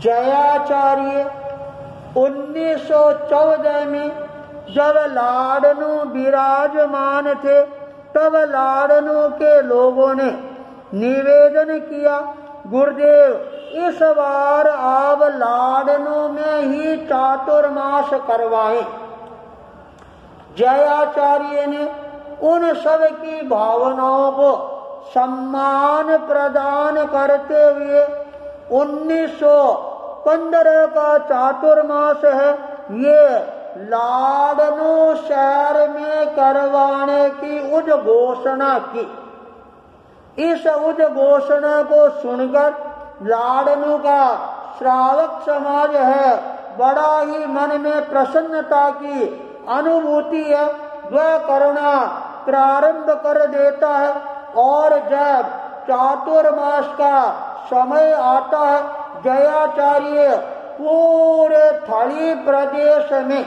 जयाचार्य 1914 में जब लाडनू विराजमान थे, तब लाडनू के लोगों ने निवेदन किया, गुरुदेव इस बार आप लाडनू में ही चातुर्मास करवाएं। जयाचार्य ने उन सब की भावनाओं को सम्मान प्रदान करते हुए 1915 का चातुर्मास है, ये लाडनू शहर में करवाने की उद्घोषणा की। इस उद्घोषणा को सुनकर लाडनू का श्रावक समाज है, बड़ा ही मन में प्रसन्नता की अनुभूति है, वह करना प्रारंभ कर देता है। और जब चातुर्मास का समय आता है, जयाचार्य पूरे थली प्रदेश में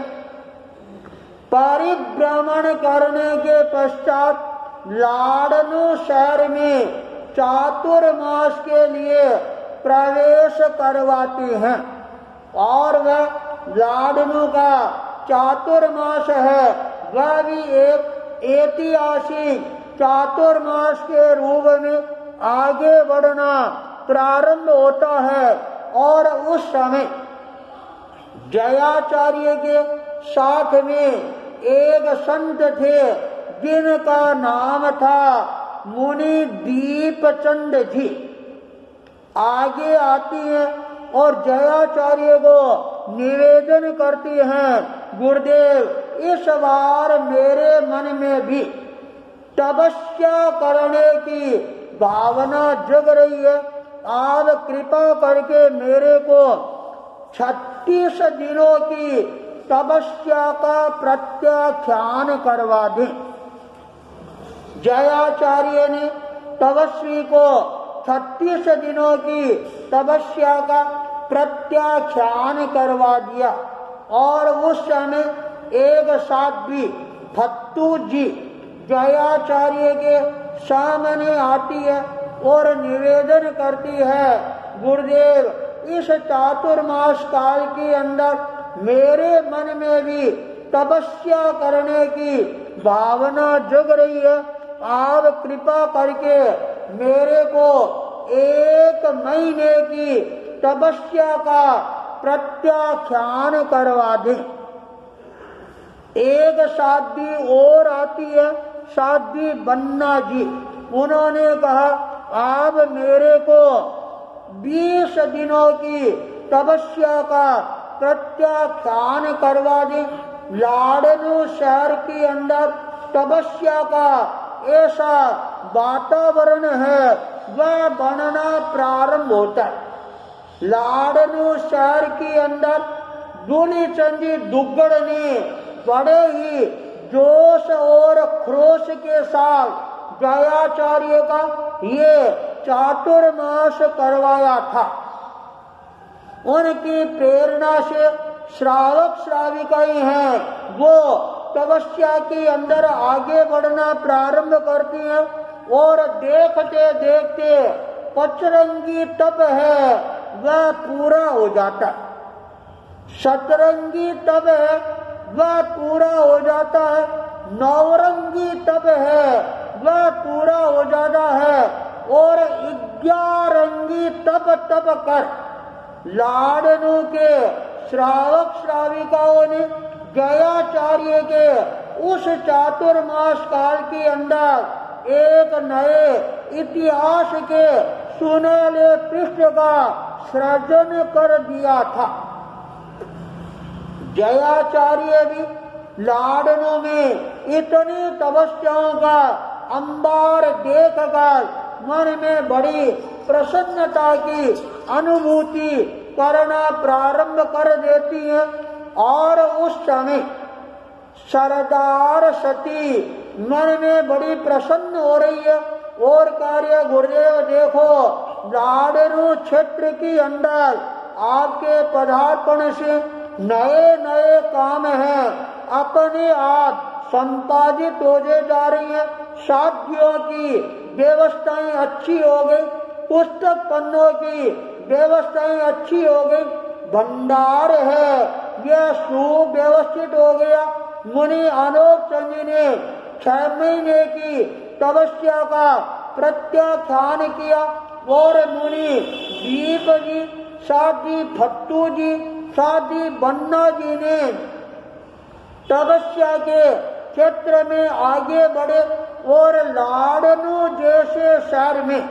परिभ्रमण करने के पश्चात लाडनू शहर में चातुर्मास के लिए प्रवेश करवाते हैं। और वह लाडनू का चातुर्मास है, वह भी एक ऐतिहासिक चातुर्मास के रूप में आगे बढ़ना प्रारंभ होता है। और उस समय जयाचार्य के साथ में एक संत थे, जिनका नाम था मुनि दीपचंद जी। आगे आती है और जयाचार्य को निवेदन करती हैं, गुरुदेव इस बार मेरे मन में भी तपस्या करने की भावना जग रही है, आप कृपा करके मेरे को 36 दिनों की तपस्या का प्रत्याख्यान करवा दें। जयाचार्य ने तपस्वी को 36 दिनों की तपस्या का प्रत्याख्यान करवा दिया। और उस समय एक साध्वी भत्तू जी जयाचार्य के सामने आती है और निवेदन करती है, गुरुदेव इस चातुर्मास काल के अंदर मेरे मन में भी तपस्या करने की भावना जग रही है, आप कृपा करके मेरे को 1 महीने की तपस्या का प्रत्याख्यान करवा दें। एक साध्वी और आती है, साध्वी बन्ना जी, उन्होंने कहा आप मेरे को 20 दिनों की तपस्या का प्रत्याख्यान करवा दें। लाडनू शहर के अंदर तपस्या का ऐसा वातावरण है, वह बनना प्रारंभ होता है। लाडनू शहर के अंदर दूलीचंदी दुग्गड़ ने बड़े ही जोश और क्रोश के साथ जयाचार्य का ये चातुर्मास करवाया था। उनकी प्रेरणा से श्रावक श्राविकाएं हैं, वो तपस्या के अंदर आगे बढ़ना प्रारंभ करती हैं और देखते देखते पचरंगी तप है वह पूरा हो जाता है, सतरंगी तप है वह पूरा हो जाता है, नवरंगी तप है वह पूरा हो जाता है और 11रंगी तप कर लाडनू के श्रावक श्राविकाओं ने जयाचार्य के उस चातुर्मास काल के अंदर एक नए इतिहास के सुनहले पृष्ठ का सृजन कर दिया था। जयाचार्य भी लाडनू में इतनी तपस्याओं का अंबार देखकर मन में बड़ी प्रसन्नता की अनुभूति करना प्रारंभ कर देती है। और उस समय सरदार सती मन में बड़ी प्रसन्न हो रही है और कार्य गुरुदेव देखो लाडनू क्षेत्र के अंदर आपके पदार्पण से नए नए काम हैं, अपने आप संपादित होते जा रही है। शादियों की व्यवस्थाएं अच्छी हो गई, पुस्तक पन्नों की व्यवस्थाएं अच्छी हो गई, भंडार है यह सुव्यवस्थित हो गया। मुनि अनोख चंद जी ने 6 महीने की तपस्या का प्रत्याख्यान किया और मुनि दीप जी, साधी भट्टू जी, साधी बन्ना जी ने तपस्या के क्षेत्र में आगे बढ़े और लाडनू जैसे शहर में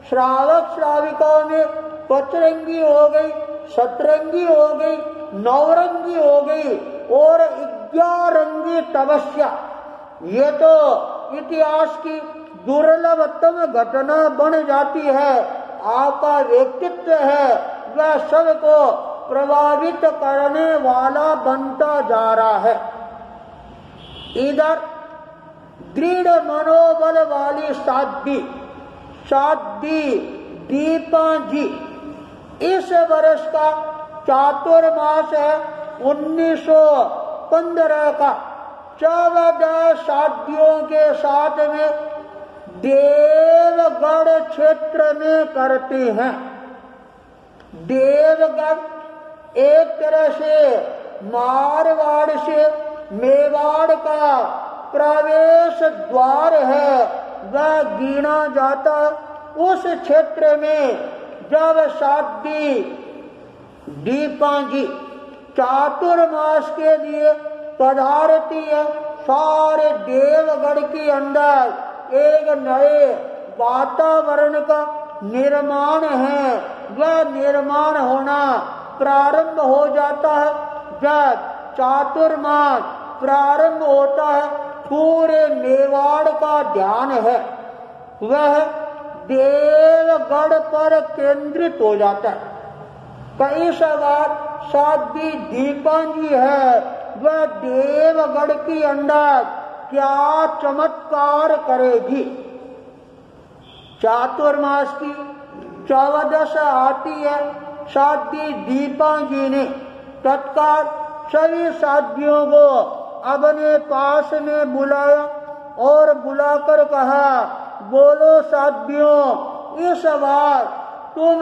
श्रावक श्राविकाओं में पचरंगी हो गई, सतरंगी हो गई, नवरंगी हो गई और 11 रंगी तपस्या। ये तो इतिहास की दुर्लभतम घटना बन जाती है। आपका व्यक्तित्व है वह सबको प्रभावित करने वाला बनता जा रहा है। इधर दृढ़ मनोबल वाली साध्वी दीपा जी, इस वर्ष का चातुर्मास है 1915 का। 14 साध्वियों के साथ में देवगढ़ क्षेत्र में करते हैं। देवगढ़ एक तरह से मारवाड़ से मेवाड़ का प्रवेश द्वार है, वह गिना जाता है। उस क्षेत्र में जब साध्वी दीपा जी चातुर्मास के लिए पधारती है, सारे देवगढ़ के अंदर एक नए वातावरण का निर्माण है। वह निर्माण होना प्रारंभ हो जाता है। जब चातुर्मास प्रारंभ होता है, पूरे मेवाड़ का ध्यान है वह देवगढ़ पर केंद्रित हो जाता है। कई सवार साध्वी दीपा जी है, वह देवगढ़ के अंदर क्या चमत्कार करेगी। चातुर्मास की 14 आती है, साध्वी दीपा जी ने तत्काल सभी साध्वियों को अपने पास में बुलाया और बुलाकर कहा, बोलो साध्वियों, इस बार तुम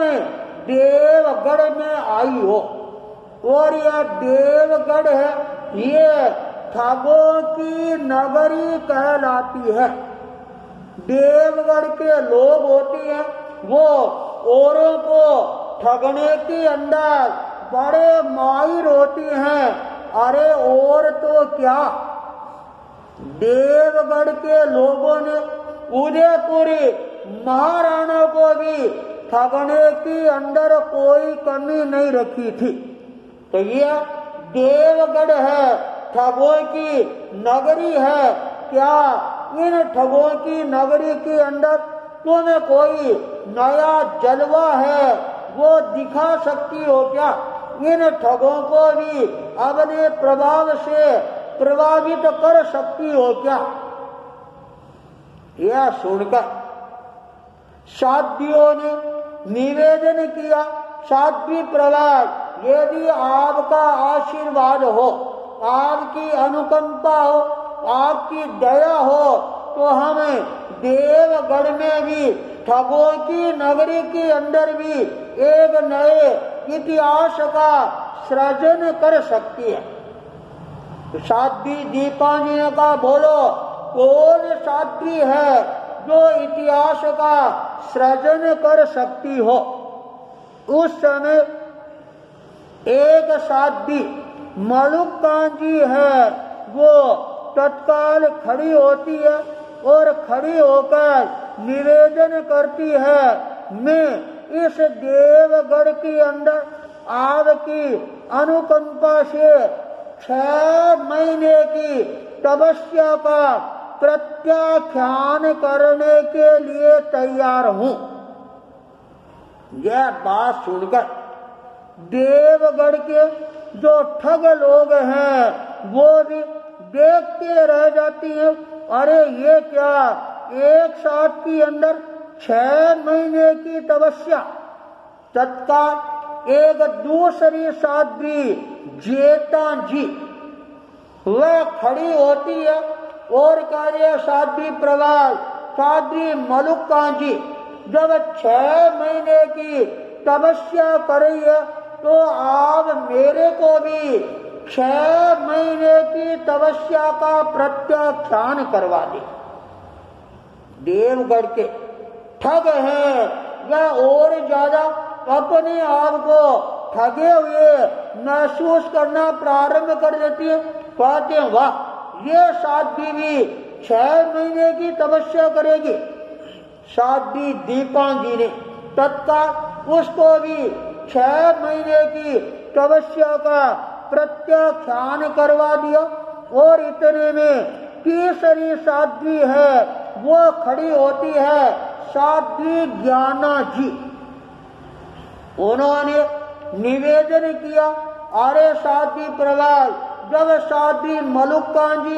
देवगढ़ में आई हो और यह देवगढ़ है, ये ठगों की नगरी कहलाती है। देवगढ़ के लोग होते हैं वो औरों को ठगने के अंदर बड़े माहिर होते हैं। अरे और तो क्या, देवगढ़ के लोगों ने उदयपुरी महाराणा को भी ठगने के अंदर कोई कमी नहीं रखी थी। तो यह देवगढ़ है, ठगों की नगरी है। क्या इन ठगों की नगरी के अंदर तुम्हें कोई नया जलवा है वो दिखा सकती हो क्या? इन ठगों को भी अपने प्रभाव से प्रभावित कर सकती हो क्या? यह सुनकर साध्वियों ने निवेदन किया, साध्वी प्रहलाद, यदि आपका आशीर्वाद हो, आपकी अनुकंपा हो, आपकी दया हो, तो हमें देवगढ़ में भी ठगों की नगरी के अंदर भी एक नए इतिहास का सृजन कर सकती है। तो साध्वी दीपा जी ने कहा, बोलो कौन साध्वी है जो इतिहास का सृजन कर सकती हो? उस समय एक साध्वी मलुकान जी है, वो तत्काल खड़ी होती है और खड़ी होकर निवेदन करती है, मैं इस देवगढ़ के अंदर आपकी अनुकंपा से 6 महीने की तपस्या का प्रत्याख्यान करने के लिए तैयार हूं। यह बात सुनकर देवगढ़ के जो ठग लोग हैं वो भी देखते रह जाती हैं। अरे ये क्या, एक साथ के अंदर 6 महीने की तपस्या। तत्काल एक दूसरी साध्वी जेता जी, वह खड़ी होती है और कार्य साध्वी प्रवाल साध्वी मलुक कांची जब 6 महीने की तपस्या कर रही है तो आप मेरे को भी 6 महीने की तपस्या का प्रत्याख्यान करवा दे। देवगढ़ के ठग हैं वह और ज्यादा अपने आप को ठगे हुए महसूस करना प्रारंभ कर देती है। कहते हैं वाह ये साध्वी भी 6 महीने की तपस्या करेगी। साध्वी दीपांगी ने तत्काल उसको भी 6 महीने की तपस्या का प्रत्याख्यान करवा दिया और इतने में तीसरी साध्वी है वो खड़ी होती है साध्वी ज्ञाना जी। उन्होंने निवेदन किया अरे साध्वी प्रवाल जब साध्वी मलुका जी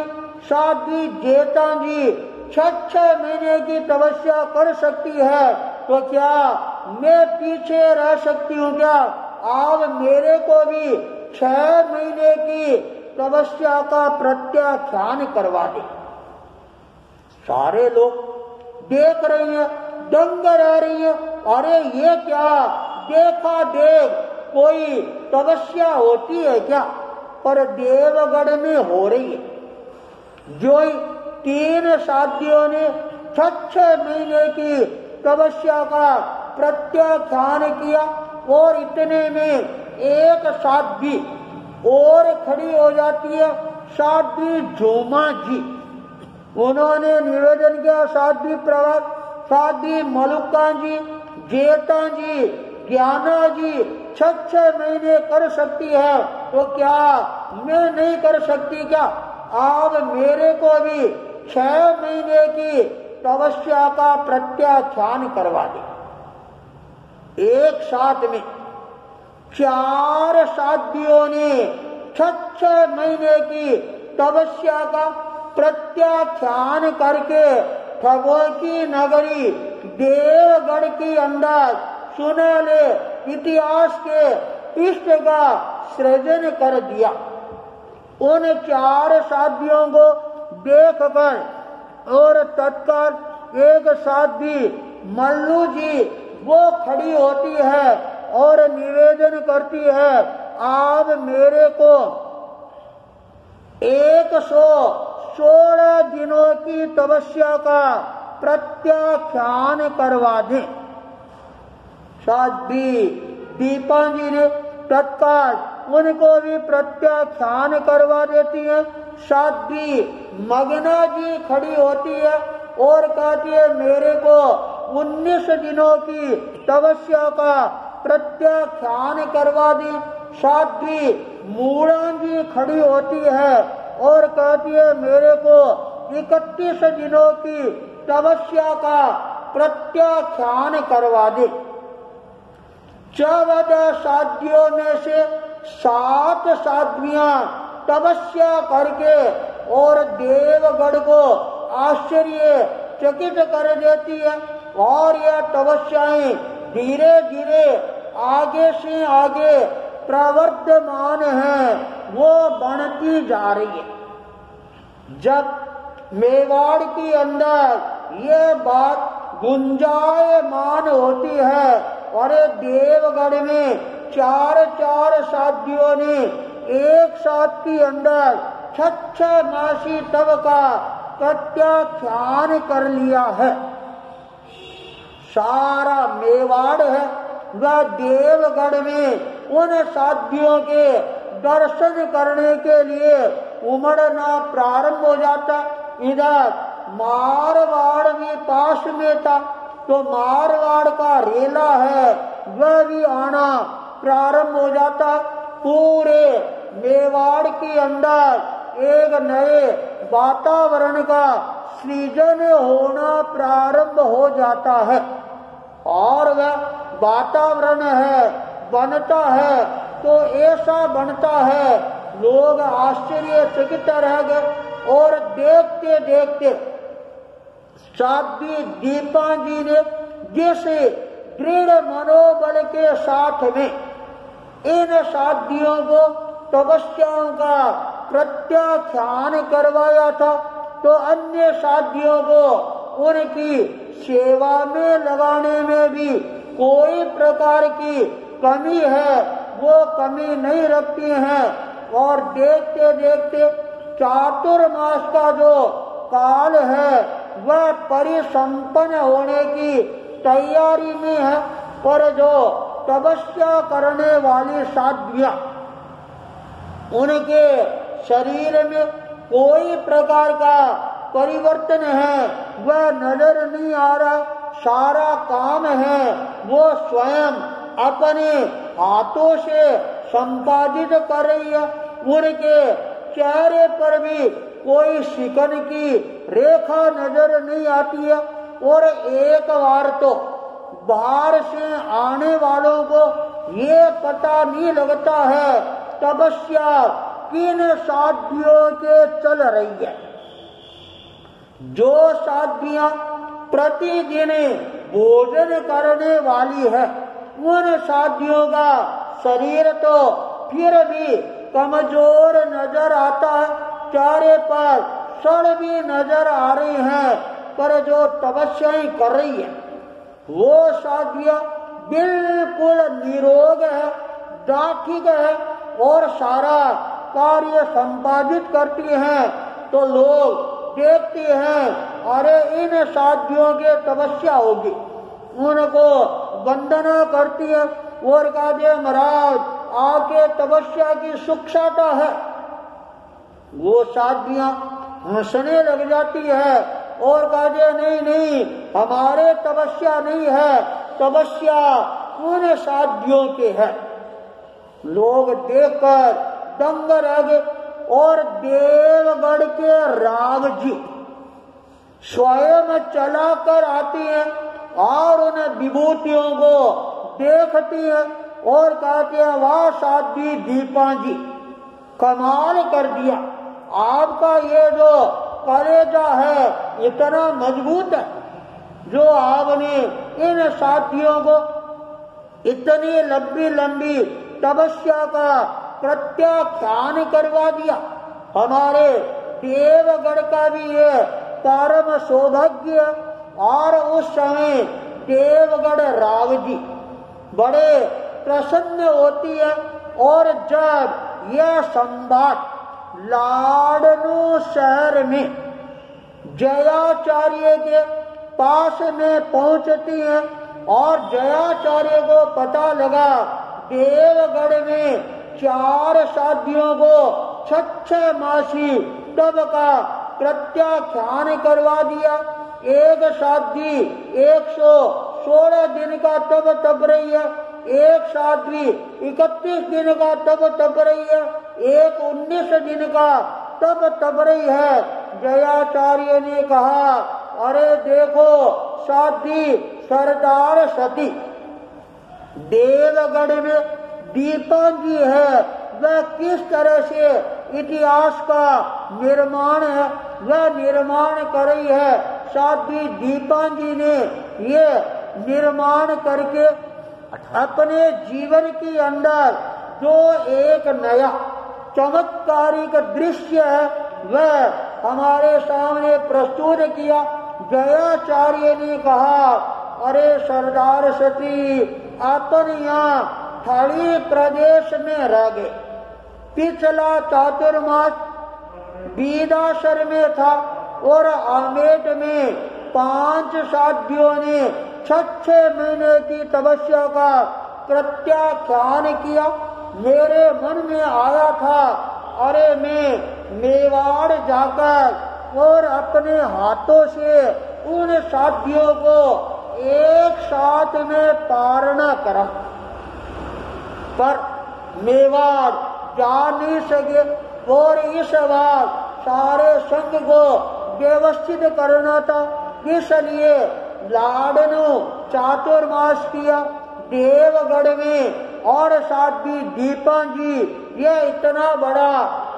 साध्वी जेता जी 6 महीने की तपस्या कर सकती है तो क्या मैं पीछे रह सकती हूँ क्या? आप मेरे को भी 6 महीने की तपस्या का प्रत्याख्यान करवा दे। सारे लोग देख रही हैं दंग रह रही हैं। अरे ये क्या देखा देख कोई तपस्या होती है क्या? पर देवगढ़ में हो रही है। जो 3 साध्वियों ने 6 महीने की तपस्या का प्रत्याख्यान किया और इतने में एक साध्वी और खड़ी हो जाती है साध्वी झूमा जी। उन्होंने निवेदन किया साध्वी प्रवाल साध्वी मलुका जी जेता जी ज्ञाना जी 6 महीने कर सकती है तो क्या मैं नहीं कर सकती क्या? आप मेरे को भी 6 महीने की तपस्या का प्रत्याख्यान करवा दे। एक साथ में 4 साध्वियों ने 6 महीने की तपस्या का प्रत्याख्यान करके ठगों की नगरी देवगढ़ की अंदर सुनहले इतिहास के पृष्ठ का सृजन कर दिया। उन 4 साध्वियों को देखकर और तत्काल एक साध्वी मल्लू जी वो खड़ी होती है और निवेदन करती है आप मेरे को 116 दिनों की तपस्या का प्रत्याख्यान करवा दें। साध्वी दीपांगी ने तत्काल उनको भी प्रत्याख्यान करवा देती है। साध्वी मगना जी खड़ी होती है और कहती है मेरे को 19 दिनों की तपस्या का प्रत्याख्यान करवा दी। साध्वी मूड़ा जी खड़ी होती है और कहती है मेरे को 31 दिनों की तपस्या का प्रत्याख्यान करवा दे। 14 साध्वियों में से 7 साध्वियां तपस्या करके और देवगढ़ को आश्चर्य चकित कर देती है और यह तपस्याएं धीरे धीरे आगे से आगे प्रवर्धमान है वो बढ़ती जा रही है। जब मेवाड़ के अंदर ये बात गुंजायमान होती है और देवगढ़ में 4 साध्वियों ने एक साथ के अंदर 6 मासी तप का प्रत्याख्यान कर लिया है। सारा मेवाड़ है वह देवगढ़ में उन साध्वियों के दर्शन करने के लिए उमड़ना प्रारंभ हो जाता। इधर मारवाड़ भी पास में था तो मारवाड़ का रेला है वह भी आना प्रारंभ हो जाता। पूरे मेवाड़ के अंदर एक नए वातावरण का सृजन होना प्रारंभ हो जाता है और वह वातावरण है बनता है तो ऐसा बनता है लोग आश्चर्यचकित रह गए और देखते देखते साध्वी दीपांगी ने जैसे दृढ़ मनोबल के साथ में इन साध्वियों को तपस्याओं का प्रत्याख्यान करवाया था, तो अन्य साधियों को उनकी सेवा में लगाने में भी कोई प्रकार की कमी है वो कमी नहीं रखती हैं। और देखते देखते चातुर्मास का जो काल है वह परिसंपन्न होने की तैयारी में है, पर जो तपस्या करने वाली साध्वियां उनके शरीर में कोई प्रकार का परिवर्तन है वह नजर नहीं आ रहा। सारा काम है वो स्वयं अपने हाथों से संपादित कर रही है। उनके चेहरे पर भी कोई शिकन की रेखा नजर नहीं आती है। और एक बार तो बाहर से आने वालों को ये पता नहीं लगता है तपस्या किन साध्वियों के चल रही है। जो साध्वियां प्रतिदिन भोजन करने वाली है उन साध्वियों का शरीर तो फिर भी कमजोर नजर आता है, चेहरे पर सड़ भी नजर आ रही हैं, पर जो तपस्याएं कर रही है वो साध्वियां बिल्कुल निरोग है, दाखिक है और सारा कार्य संपादित करती हैं। तो लोग देखते हैं अरे इन साध्वियों के तपस्या होगी, उनको वंदना करती है और कहते महाराज आके तपस्या की सुखसाता है। वो साध्वियां हंसने लग जाती है और कहते नहीं नहीं हमारे तपस्या नहीं है, तपस्या उन साध्वियों के है। लोग देखकर दंग रह गए और देवगढ़ के राग जी स्वयं चला कर आती हैं और उन विभूतियों को देखती हैं और कहते हैं वाह साध्वी दीपा जी कमाल कर दिया, आपका ये जो कलेजा है इतना मजबूत है जो आपने इन साथियों को इतनी लंबी लंबी तपस्या का प्रत्याख्यान करवा दिया। हमारे देवगढ़ का भी ये परम सौभाग्य। और उस समय देवगढ़ राव जी बड़े प्रसन्न होती है और जब यह संवाद लाडनू शहर में जयाचार्य के पास में पहुंचती है और जयाचार्य को पता लगा देवगढ़ में 4 साधियों को 6 मासी तप का प्रत्याख्यान करवा दिया। एक साध्वी 116 दिन का तप तप रही है, एक साध्वी 31 दिन का तप तप रही है, एक 19 दिन का तप तप रही है। जयाचार्य ने कहा अरे देखो साध्वी सरदार सती देवगढ़ में दीपा जी है, वह किस तरह से इतिहास का निर्माण है वह निर्माण कर रही है। साध्वी दीपा जी ने ये निर्माण करके अपने जीवन के अंदर जो एक नया चमत्कारिक दृश्य है वह हमारे सामने प्रस्तुत किया। जयाचार्य ने कहा अरे सरदार सती अपन यहाँ थड़ी प्रदेश में रह गए, पिछला चातुर्मास बीदासर में था और आमेट में 5 साध्वियों ने 6 महीने की तपस्या का प्रत्याख्यान किया। मेरे मन में आया था अरे मैं मेवाड़ जाकर और अपने हाथों से उन साध्वियों को एक साथ में पारना करा, पर मेवाड़ जा नहीं सके और इस बार सारे संघ को व्यवस्थित करना था, इसलिए लाडनू चातुर्मास किया देवगढ़ में। और साध्वी दीपा जी ये इतना बड़ा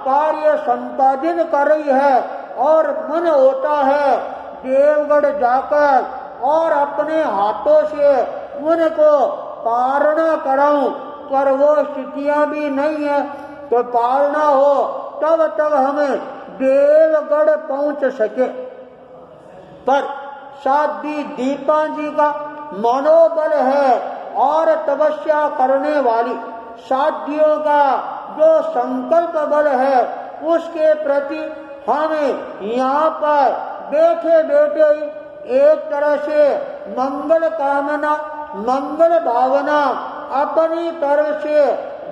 कार्य संपादित कर रही है और मन होता है देवगढ़ जाकर और अपने हाथों से उनको पारना कराऊं, पर वो स्थितियां भी नहीं है। तो पालना हो तब तक हमें देवगढ़ पहुंच सके। पर साध्वी दीपान जी का मनोबल है और तपस्या करने वाली साध्वियों का जो संकल्प बल है, उसके प्रति हमें यहाँ पर बैठे बैठे ही एक तरह से मंगल कामना, मंगल भावना अपनी तरफ से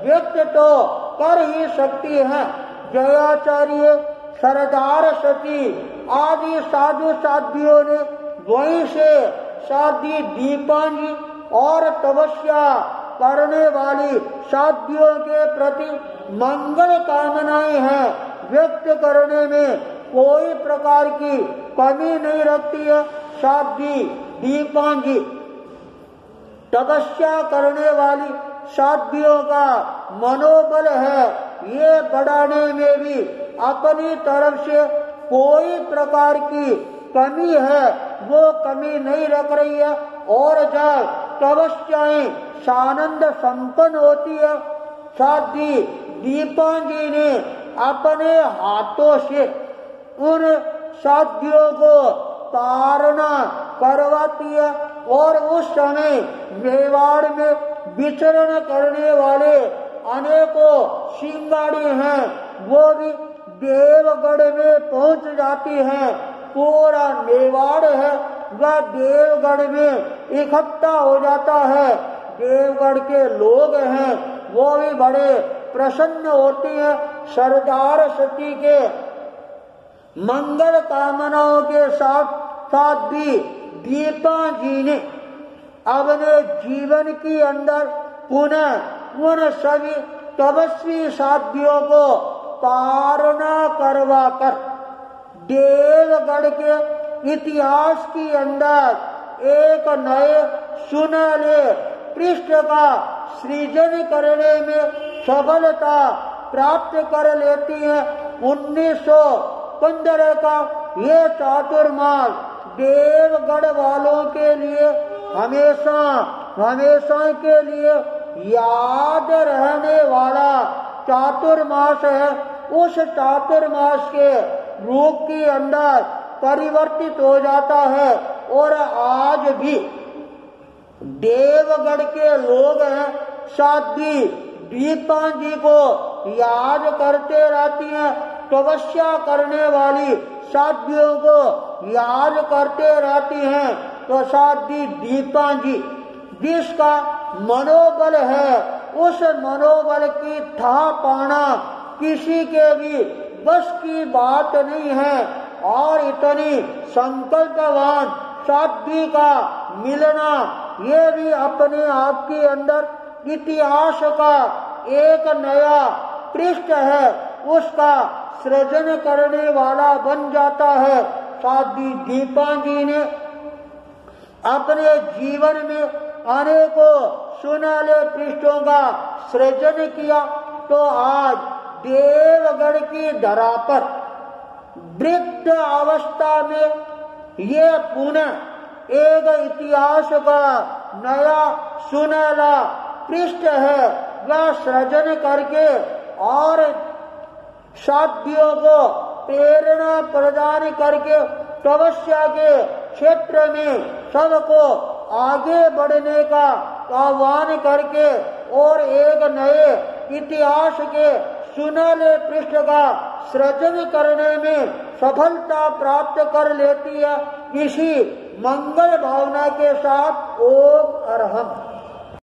व्यक्त तो कर ही सकती है। जयाचार्य, सरदार सती आदि साधु साध्वियों ने वहीं से साध्वी दीपान जी और तपस्या करने वाली साध्वियों के प्रति मंगल कामनाएं हैं व्यक्त करने में कोई प्रकार की कमी नहीं रखती है। साध्वी दीपान जी तपस्या करने वाली साध्वियों का मनोबल है, ये बढ़ाने में भी अपनी तरफ से कोई प्रकार की कमी है वो कमी नहीं रख रही है। और जब तपस्याएं सानंद संपन्न होती है, साध्वी दीपान जी ने अपने हाथों से उन साध्वियों को तारना करवाती है और उस समय मेवाड़ में विचरण करने वाले अनेकों सिंगाड़ी हैं, वो भी देवगढ़ में पहुंच जाती हैं। पूरा मेवाड़ है वह देवगढ़ में इकट्ठा हो जाता है। देवगढ़ के लोग हैं वो भी बड़े प्रसन्न होते हैं। सरदार सती के मंगल कामनाओं के साथ साध्वी दीपान जी ने अपने जीवन के अंदर पुनः उन सभी तपस्वी साध्वियों को तारना करवाकर देवगढ़ के इतिहास के अंदर एक नए सुनहरे पृष्ठ का सृजन करने में सफलता प्राप्त कर लेती है। 1915 का ये चातुर्मास देवगढ़ वालों के लिए हमेशा हमेशा के लिए याद रहने वाला चातुर्मास है। उस चातुर्मास के रूप के अंदर परिवर्तित हो जाता है और आज भी देवगढ़ के लोग हैं साध्वी दीपान जी को याद करते रहती हैं, तपस्या करने वाली साध्वियों को याद करते रहती हैं। तो साध्वी दीपान जी जिसका मनोबल है, उस मनोबल की था पाना किसी के भी बस की बात नहीं है। और इतनी संकल्पवान साध्वी का मिलना ये भी अपने आप के अंदर इतिहास का एक नया पृष्ठ है, उसका सृजन करने वाला बन जाता है। साध्वी दीपान जी ने अपने जीवन में अनेकों सुनहरे पृष्ठों का सृजन किया। तो आज देवगढ़ की धरा पर वृद्ध अवस्था में ये पुनः एक इतिहास का नया सुनहरा पृष्ठ है, वह सृजन करके और साध्वियों को प्रेरणा प्रदान करके तपस्या के क्षेत्र में सबको आगे बढ़ने का आह्वान करके और एक नए इतिहास के सुनहरे पृष्ठ का सृजन करने में सफलता प्राप्त कर लेती है। इसी मंगल भावना के साथ ओम अरहम।